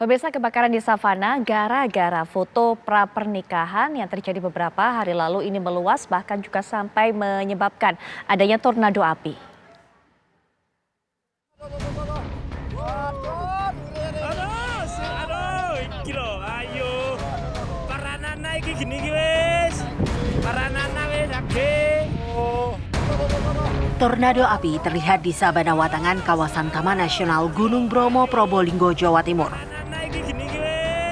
Pemirsa, kebakaran di savana gara-gara foto pra-pernikahan yang terjadi beberapa hari lalu ini meluas bahkan juga sampai menyebabkan adanya tornado api. Tornado api terlihat di Sabana Watangan, kawasan Taman Nasional Gunung Bromo, Probolinggo, Jawa Timur.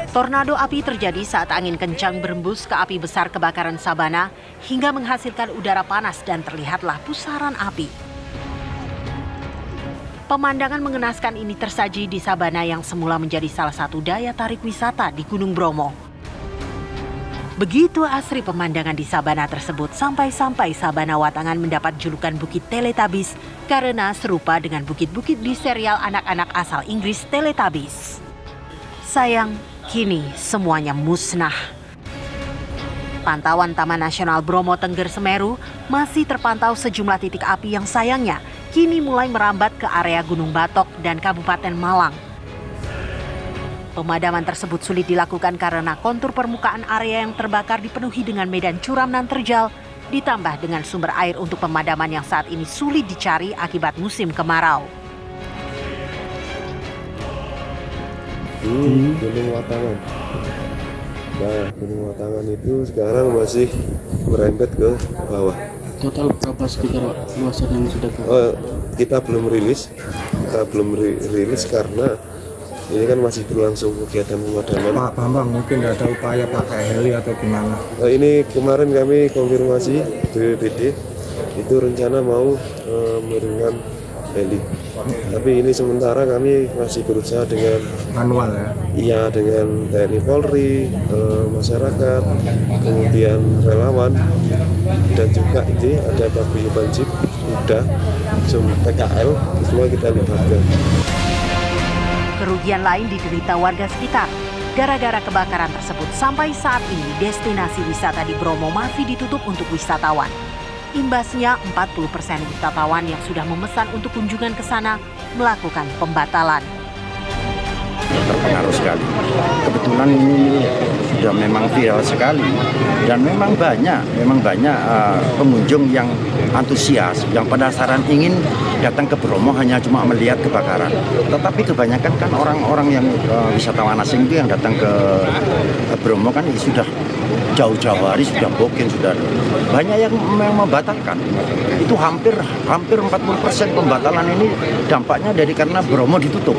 Tornado api terjadi saat angin kencang berembus ke api besar kebakaran sabana hingga menghasilkan udara panas dan terlihatlah pusaran api. Pemandangan mengenaskan ini tersaji di sabana yang semula menjadi salah satu daya tarik wisata di Gunung Bromo. Begitu asri pemandangan di sabana tersebut sampai-sampai Sabana Watangan mendapat julukan Bukit Teletubbies karena serupa dengan bukit-bukit di serial anak-anak asal Inggris Teletubbies. Sayang, kini semuanya musnah. Pantauan Taman Nasional Bromo Tengger Semeru masih terpantau sejumlah titik api yang sayangnya kini mulai merambat ke area Gunung Batok dan Kabupaten Malang. Pemadaman tersebut sulit dilakukan karena kontur permukaan area yang terbakar dipenuhi dengan medan curam dan terjal, ditambah dengan sumber air untuk pemadaman yang saat ini sulit dicari akibat musim kemarau. Di Gunung Watangan. Nah, Gunung Watangan itu sekarang masih merembet ke bawah. Total berapa sekitar luasan yang sudah Kita belum rilis, karena ini kan masih berlangsung kegiatan pemadaman. Pak Bambang, mungkin ada upaya pakai heli atau gimana? Ini kemarin kami konfirmasi BPBD, itu rencana mau mengirimkan heli. Tapi ini sementara kami masih berusaha dengan Manual ya? Iya, dengan TNI Polri, masyarakat, kemudian relawan, dan juga ini ada paguyuban jeep, udah, PKL, semua kita libatkan. Kerugian lain diderita warga sekitar. Gara-gara kebakaran tersebut, sampai saat ini destinasi wisata di Bromo masih ditutup untuk wisatawan. Imbasnya 40% wisatawan yang sudah memesan untuk kunjungan ke sana melakukan pembatalan. Terpengaruh sekali. Kebetulan ini sudah memang viral sekali dan memang banyak pengunjung yang antusias, yang penasaran ingin datang ke Bromo hanya cuma melihat kebakaran. Tetapi kebanyakan kan orang-orang yang wisatawan asing itu yang datang ke Bromo kan sudah jauh-jauh hari, sudah booking, sudah banyak yang membatalkan. Itu hampir 40% pembatalan ini dampaknya dari karena Bromo ditutup.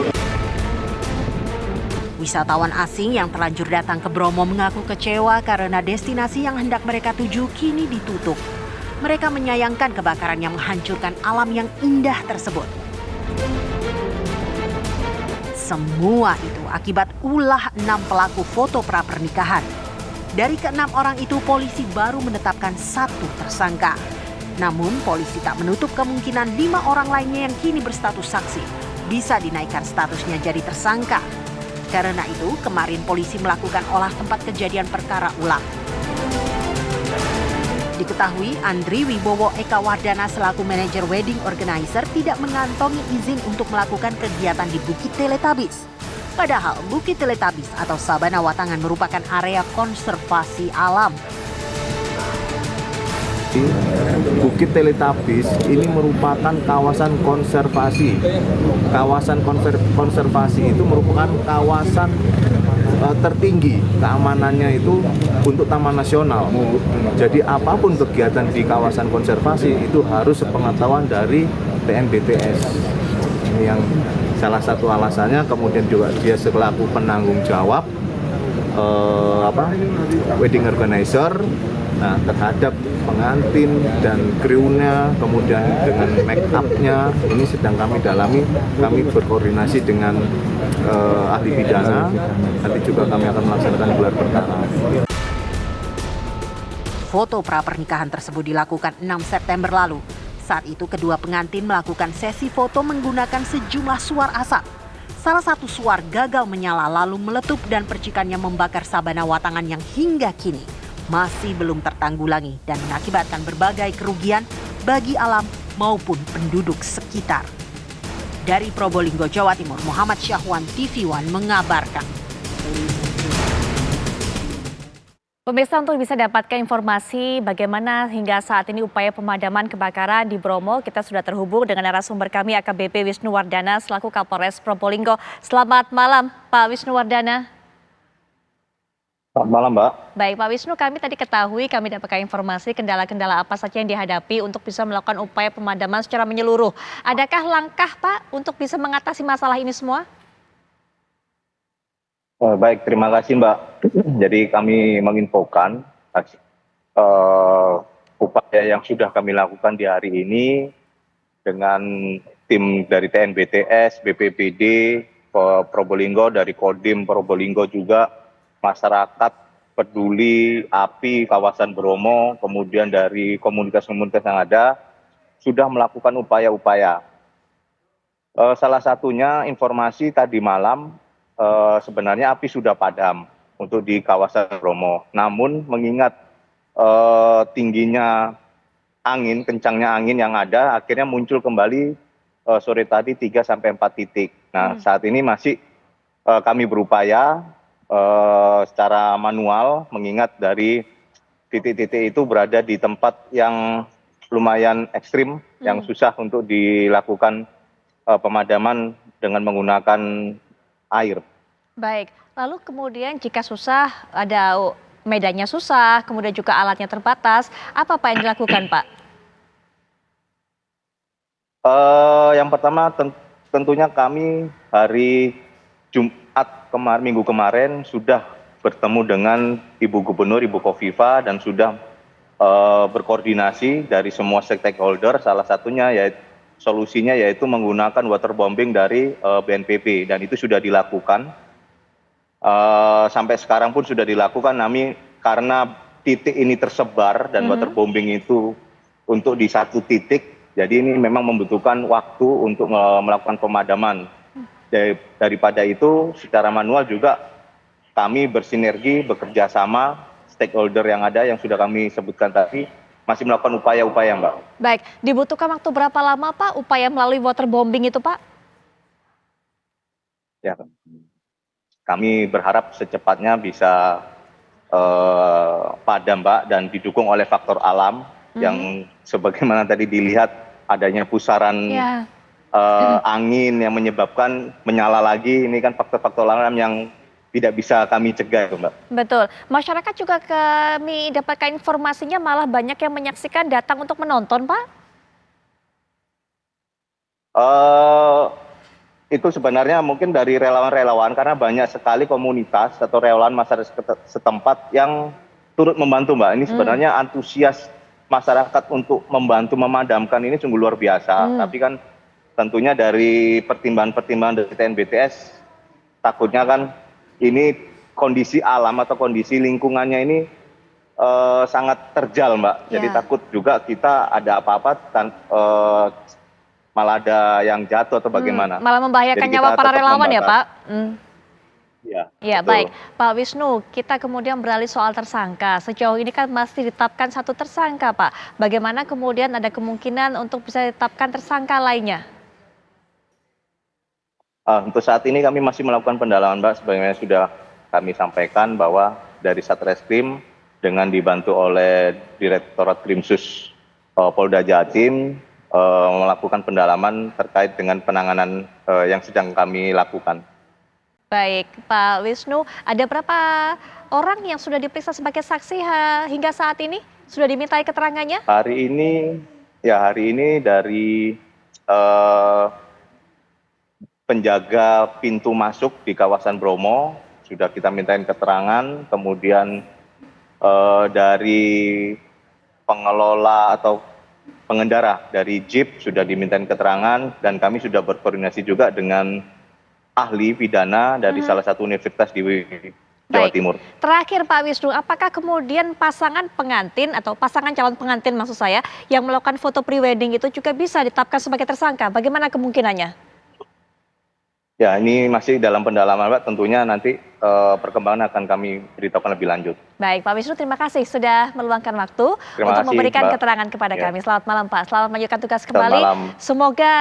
Wisatawan asing yang terlanjur datang ke Bromo mengaku kecewa karena destinasi yang hendak mereka tuju kini ditutup. Mereka menyayangkan kebakaran yang menghancurkan alam yang indah tersebut. Semua itu akibat ulah 6 pelaku foto pra-pernikahan. Dari ke-6 orang itu, polisi baru menetapkan 1 tersangka. Namun, polisi tak menutup kemungkinan 5 orang lainnya yang kini berstatus saksi bisa dinaikkan statusnya jadi tersangka. Karena itu, kemarin polisi melakukan olah tempat kejadian perkara ulang. Diketahui Andri Wibowo Eka Wardana selaku manajer wedding organizer tidak mengantongi izin untuk melakukan kegiatan di Bukit Teletubbies. Padahal Bukit Teletubbies atau Sabana Watangan merupakan area konservasi alam. Bukit Teletubbies ini merupakan kawasan konservasi. Kawasan konservasi itu merupakan kawasan tertinggi keamanannya itu untuk Taman Nasional. Jadi apapun kegiatan di kawasan konservasi itu harus sepengetahuan dari TNBTS. Ini yang salah satu alasannya, kemudian juga dia selaku penanggung jawab wedding organizer, nah, terhadap pengantin dan krunya, kemudian dengan make up-nya ini sedang kami dalami. Kami berkoordinasi dengan ahli pidana, nanti juga kami akan melaksanakan gelar perkara. Foto pra-pernikahan tersebut dilakukan 6 September lalu. Saat itu kedua pengantin melakukan sesi foto menggunakan sejumlah suar asap. Salah satu suar gagal menyala lalu meletup dan percikannya membakar Sabana Watangan yang hingga kini masih belum tertanggulangi dan mengakibatkan berbagai kerugian bagi alam maupun penduduk sekitar. Dari Probolinggo, Jawa Timur, Muhammad Syahwan, TV One mengabarkan. Pemirsa, untuk bisa dapatkan informasi bagaimana hingga saat ini upaya pemadaman kebakaran di Bromo, kita sudah terhubung dengan narasumber kami AKBP Wisnu Wardana selaku Kapolres Probolinggo. Selamat malam Pak Wisnu Wardana. Selamat malam, Mbak. Baik Pak Wisnu, kami tadi kami dapatkan informasi kendala-kendala apa saja yang dihadapi untuk bisa melakukan upaya pemadaman secara menyeluruh. Adakah langkah Pak untuk bisa mengatasi masalah ini semua? Baik, terima kasih Mbak. Jadi kami menginfokan upaya yang sudah kami lakukan di hari ini dengan tim dari TNBTS, BPBD, Probolinggo, dari Kodim Probolinggo juga, masyarakat peduli, API, kawasan Bromo, kemudian dari komunitas-komunitas yang ada, sudah melakukan upaya-upaya. Salah satunya informasi tadi malam, sebenarnya api sudah padam untuk di kawasan Bromo. Namun mengingat tingginya angin, kencangnya angin yang ada, akhirnya muncul kembali sore tadi 3-4 titik. Nah, saat ini masih kami berupaya secara manual, mengingat dari titik-titik itu berada di tempat yang lumayan ekstrim, yang susah untuk dilakukan pemadaman dengan menggunakan air. Baik, lalu kemudian jika susah, ada medannya susah, kemudian juga alatnya terbatas, apa Pak yang dilakukan Pak? Yang pertama tentunya kami hari Jumat minggu kemarin sudah bertemu dengan Ibu Gubernur, Ibu Kofifa, dan sudah berkoordinasi dari semua stakeholder, salah satunya yaitu solusinya yaitu menggunakan waterbombing dari BNPB, dan itu sudah dilakukan. Sampai sekarang pun sudah dilakukan, karena titik ini tersebar dan waterbombing itu untuk di satu titik, jadi ini memang membutuhkan waktu untuk melakukan pemadaman. Daripada itu secara manual juga kami bersinergi, bekerja sama stakeholder yang ada yang sudah kami sebutkan tadi, masih melakukan upaya-upaya, Mbak. Baik, dibutuhkan waktu berapa lama Pak upaya melalui waterbombing itu Pak? Ya, kami berharap secepatnya bisa padam, Mbak, dan didukung oleh faktor alam yang sebagaimana tadi dilihat adanya pusaran angin yang menyebabkan menyala lagi. Ini kan faktor-faktor alam yang tidak bisa kami cegah, Mbak. Betul. Masyarakat juga kami dapatkan informasinya malah banyak yang menyaksikan datang untuk menonton, Pak? Itu sebenarnya mungkin dari relawan-relawan, karena banyak sekali komunitas atau relawan masyarakat setempat yang turut membantu, Mbak. Ini sebenarnya antusias masyarakat untuk membantu memadamkan ini sungguh luar biasa. Tapi kan tentunya dari pertimbangan-pertimbangan dari TNBTS, takutnya kan ini kondisi alam atau kondisi lingkungannya ini sangat terjal, Mbak. Jadi takut juga kita ada apa-apa malah ada yang jatuh atau bagaimana. Malah membahayakan nyawa para relawan ya, Pak? Ya, baik. Pak Wisnu, kita kemudian beralih soal tersangka. Sejauh ini kan masih ditetapkan satu tersangka, Pak. Bagaimana kemudian ada kemungkinan untuk bisa ditetapkan tersangka lainnya? Untuk saat ini kami masih melakukan pendalaman, Mbak. Sebagaimana sudah kami sampaikan bahwa dari Satreskrim dengan dibantu oleh Direktorat Krimsus Polda Jatim melakukan pendalaman terkait dengan penanganan yang sedang kami lakukan. Baik, Pak Wisnu, ada berapa orang yang sudah diperiksa sebagai saksi hingga saat ini? Sudah dimintai keterangannya? Hari ini dari penjaga pintu masuk di kawasan Bromo sudah kita mintain keterangan, kemudian dari pengelola atau pengendara dari Jeep sudah dimintain keterangan, dan kami sudah berkoordinasi juga dengan ahli pidana dari salah satu universitas di Jawa Timur. Terakhir Pak Wisnu, apakah kemudian pasangan pengantin atau pasangan calon pengantin maksud saya yang melakukan foto prewedding itu juga bisa ditetapkan sebagai tersangka? Bagaimana kemungkinannya? Ya, ini masih dalam pendalaman, Mbak. Tentunya nanti perkembangan akan kami beritahukan lebih lanjut. Baik, Pak Wisnu, terima kasih sudah meluangkan waktu untuk memberikan keterangan kepada kami. Selamat malam, Pak. Selamat melanjutkan tugas kembali. Semoga